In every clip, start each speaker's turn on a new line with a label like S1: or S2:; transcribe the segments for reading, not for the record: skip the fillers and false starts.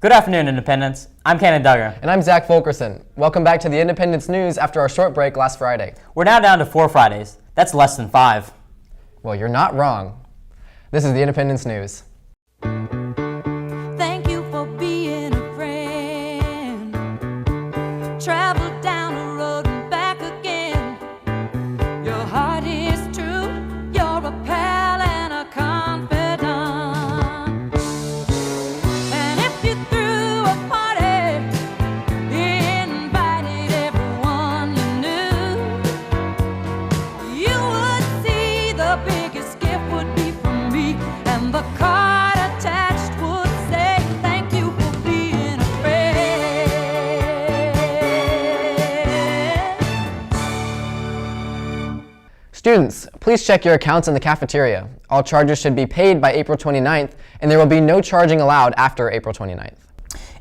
S1: Good afternoon, Independence. I'm Cannon Duggar.
S2: And I'm Zach Fulkerson. Welcome back to the Independence News after our short break last Friday.
S1: We're now down to 4 Fridays. That's less than 5.
S2: Well, you're not wrong. This is the Independence News.
S3: Thank you for being a friend. Travel down the road and back again. Your heart is true. You're a pal and a confidant. And if you threw a party, invited everyone you knew, you would see the biggest gift would be from me, and the card attached would say, thank you for being a friend.
S2: Students, please check your accounts in the cafeteria. All charges should be paid by April 29th, and there will be no charging allowed after April 29th.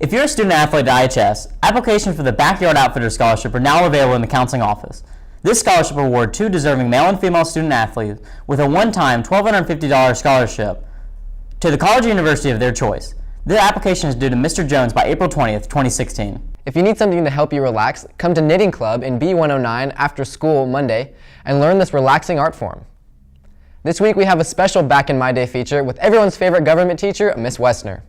S1: If you're a student athlete at IHS, applications for the Backyard Outfitter Scholarship are now available in the counseling office. This scholarship will award 2 deserving male and female student athletes with a one-time $1,250 scholarship to the college or university of their choice. The application is due to Mr. Jones by April 20th, 2016.
S2: If you need something to help you relax, come to Knitting Club in B109 after school Monday and learn this relaxing art form. This week we have a special Back in My Day feature with everyone's favorite government teacher, Miss Westner.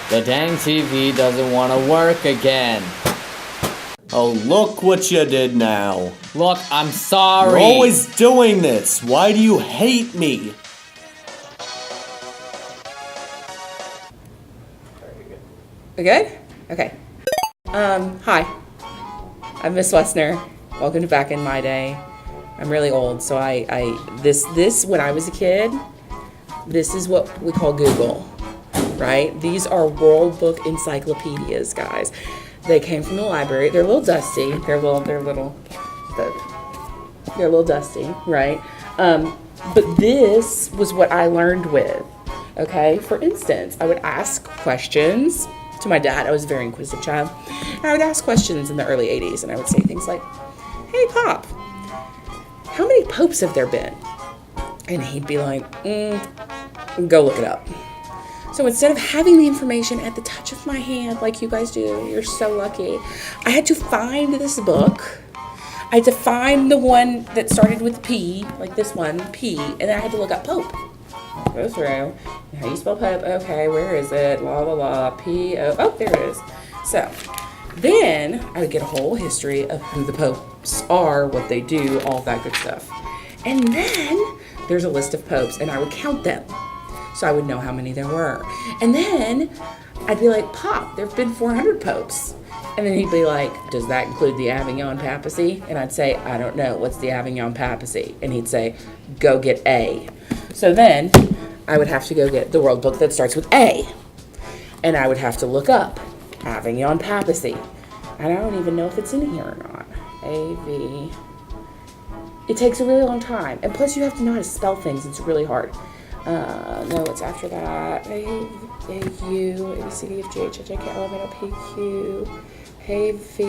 S4: The dang TV doesn't want to work again.
S5: Oh, look what you did now.
S4: Look, I'm sorry.
S5: You're always doing this. Why do you hate me?
S6: We good? Okay. Hi. I'm Miss Westner. Welcome to Back in My Day. I'm really old, so this when I was a kid, this is what we call Google, right? These are World Book encyclopedias, guys. They came from the library. They're a little dusty. They're a little dusty, right? But this was what I learned with. Okay. For instance, I would ask questions to my dad. I was a very inquisitive child. And I would ask questions in the early 80s, and I would say things like, "Hey, Pop, how many popes have there been?" And he'd be like, "Go look it up." So instead of having the information at the touch of my hand like you guys do, you're so lucky, I had to find this book. I had to find the one that started with P, like this one, P, and then I had to look up Pope. Go through. How you spell Pope? Okay, where is it? La la la. P-O. Oh, there it is. So then I would get a whole history of who the popes are, what they do, all that good stuff. And then there's a list of popes, and I would count them. So I would know how many there were. And then I'd be like, "Pop, there have been 400 popes." And then he'd be like, "Does that include the Avignon papacy?" And I'd say, "I don't know. What's the Avignon papacy?" And he'd say, "Go get A." So then I would have to go get the World Book that starts with A. And I would have to look up Avignon papacy. And I don't even know if it's in here or not. A-V. It takes a really long time. And plus you have to know how to spell things. It's really hard. No, what's after that? A-U, A-B-C, D, F, G, H, I, J, K, L, M, N, O, P, Q, A-V,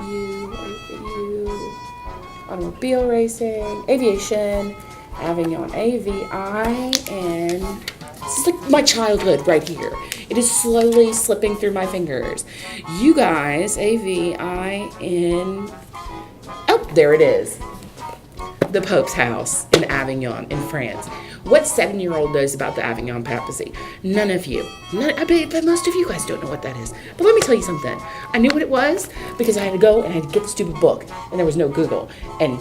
S6: U, automobile racing, aviation, Avignon, A-V-I-N. This is like my childhood right here. It is slowly slipping through my fingers. You guys, A-V-I-N. Oh, there it is. The Pope's house in Avignon in France. What 7-year-old knows about the Avignon papacy? None of you. I bet most of you guys don't know what that is. But let me tell you something. I knew what it was because I had to go and I had to get the stupid book, and there was no Google. And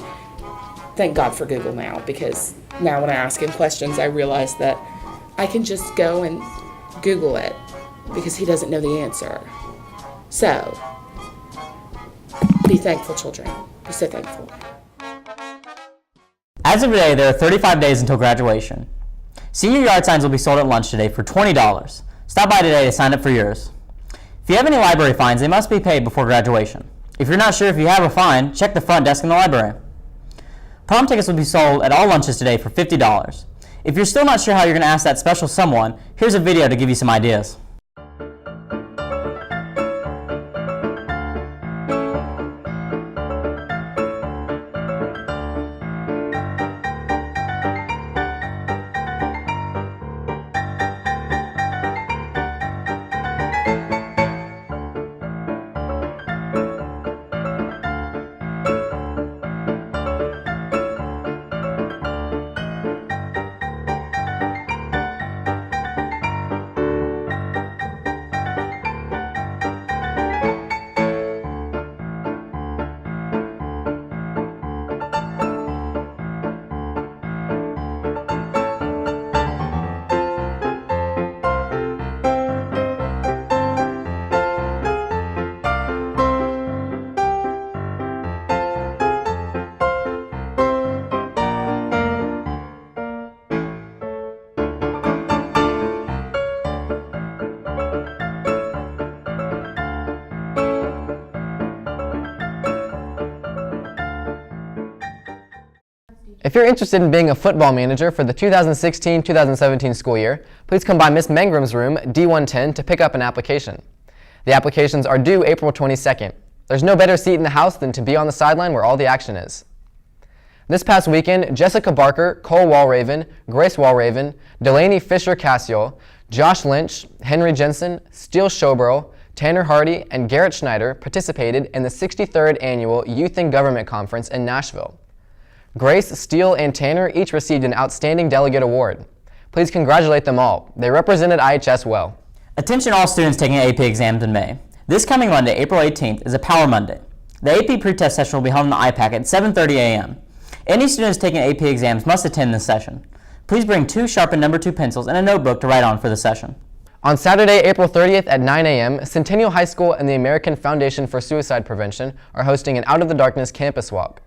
S6: thank God for Google now, because now when I ask him questions, I realize that I can just go and Google it because he doesn't know the answer. So, be thankful, children. Be so thankful.
S1: As of today, there are 35 days until graduation. Senior yard signs will be sold at lunch today for $20. Stop by today to sign up for yours. If you have any library fines, they must be paid before graduation. If you're not sure if you have a fine, check the front desk in the library. Prom tickets will be sold at all lunches today for $50. If you're still not sure how you're going to ask that special someone, here's a video to give you some ideas.
S2: If you're interested in being a football manager for the 2016-2017 school year, please come by Miss Mangram's room, D110, to pick up an application. The applications are due April 22nd. There's no better seat in the house than to be on the sideline where all the action is. This past weekend, Jessica Barker, Cole Walraven, Grace Walraven, Delaney Fisher-Cassiol, Josh Lynch, Henry Jensen, Steele Showborough, Tanner Hardy, and Garrett Schneider participated in the 63rd Annual Youth in Government Conference in Nashville. Grace, Steele, and Tanner each received an Outstanding Delegate Award. Please congratulate them all. They represented IHS well.
S1: Attention all students taking AP exams in May. This coming Monday, April 18th, is a Power Monday. The AP pretest session will be held in the IPAC at 7:30 a.m. Any students taking AP exams must attend this session. Please bring 2 sharpened number 2 pencils and a notebook to write on for the session.
S2: On Saturday, April 30th at 9 a.m., Centennial High School and the American Foundation for Suicide Prevention are hosting an Out of the Darkness campus walk.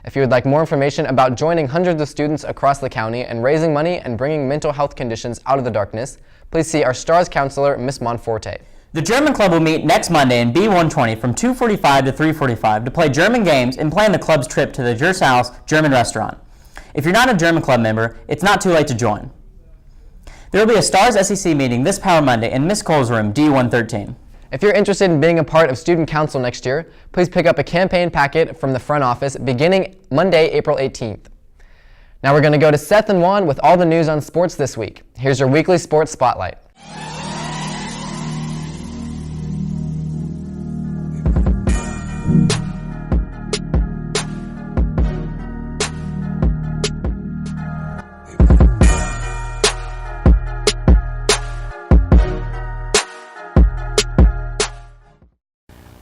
S2: If you would like more information about joining hundreds of students across the county and raising money and bringing mental health conditions out of the darkness, please see our STARS counselor, Ms. Monforte.
S1: The German Club will meet next Monday in B120 from 2:45 to 3:45 to play German games and plan the club's trip to the Gershaus German restaurant. If you're not a German Club member, it's not too late to join. There will be a STARS SEC meeting this Power Monday in Miss Cole's room, D113.
S2: If you're interested in being a part of Student Council next year, please pick up a campaign packet from the front office beginning Monday, April 18th. Now we're going to go to Seth and Juan with all the news on sports this week. Here's your weekly sports spotlight.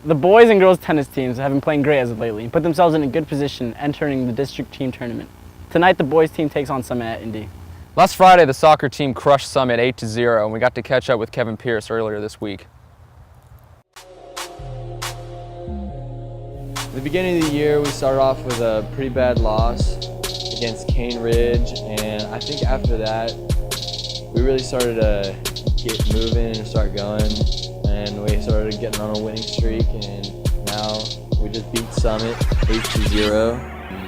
S7: The boys and girls tennis teams have been playing great as of lately and put themselves in a good position entering the district team tournament. Tonight the boys team takes on Summit at Indy.
S8: Last Friday, the soccer team crushed Summit 8-0, and we got to catch up with Kevin Pierce earlier this week.
S9: At the beginning of the year, we started off with a pretty bad loss against Cane Ridge, and I think after that, we really started to get moving and start going, and we started getting on a winning streak, and now we just beat Summit 8-0.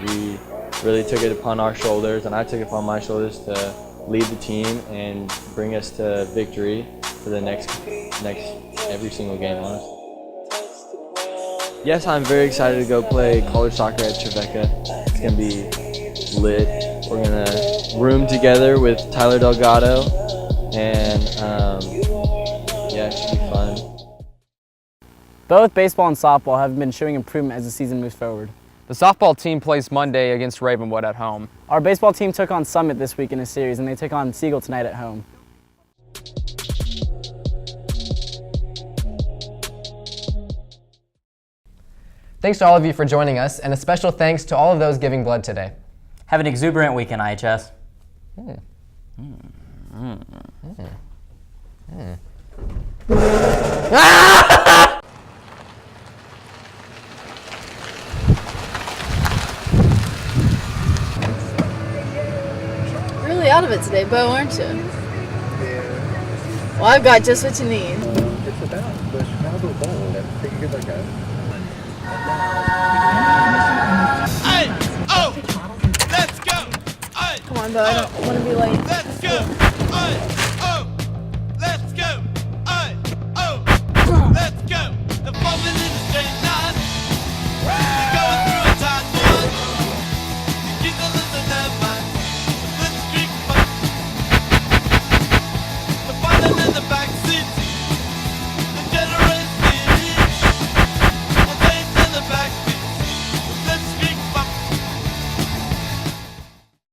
S9: We really took it upon our shoulders, and I took it upon my shoulders to lead the team and bring us to victory for the next every single game, honestly. Yes, I'm very excited to go play college soccer at Trevecca. It's going to be lit. We're going to room together with Tyler Delgado, and yeah, it should be fun.
S7: Both baseball and softball have been showing improvement as the season moves forward.
S8: The softball team plays Monday against Ravenwood at home.
S7: Our baseball team took on Summit this week in a series, and they take on Siegel tonight at home.
S2: Thanks to all of you for joining us, and a special thanks to all of those giving blood today.
S1: Have an exuberant weekend, IHS.
S10: Really out of it today, Bo, aren't you? Yeah. Well, I've got just what you need.
S11: It's about push out of the ball and take a good look at it.
S10: Come on, Bo, I don't want to be late.
S11: Let's go!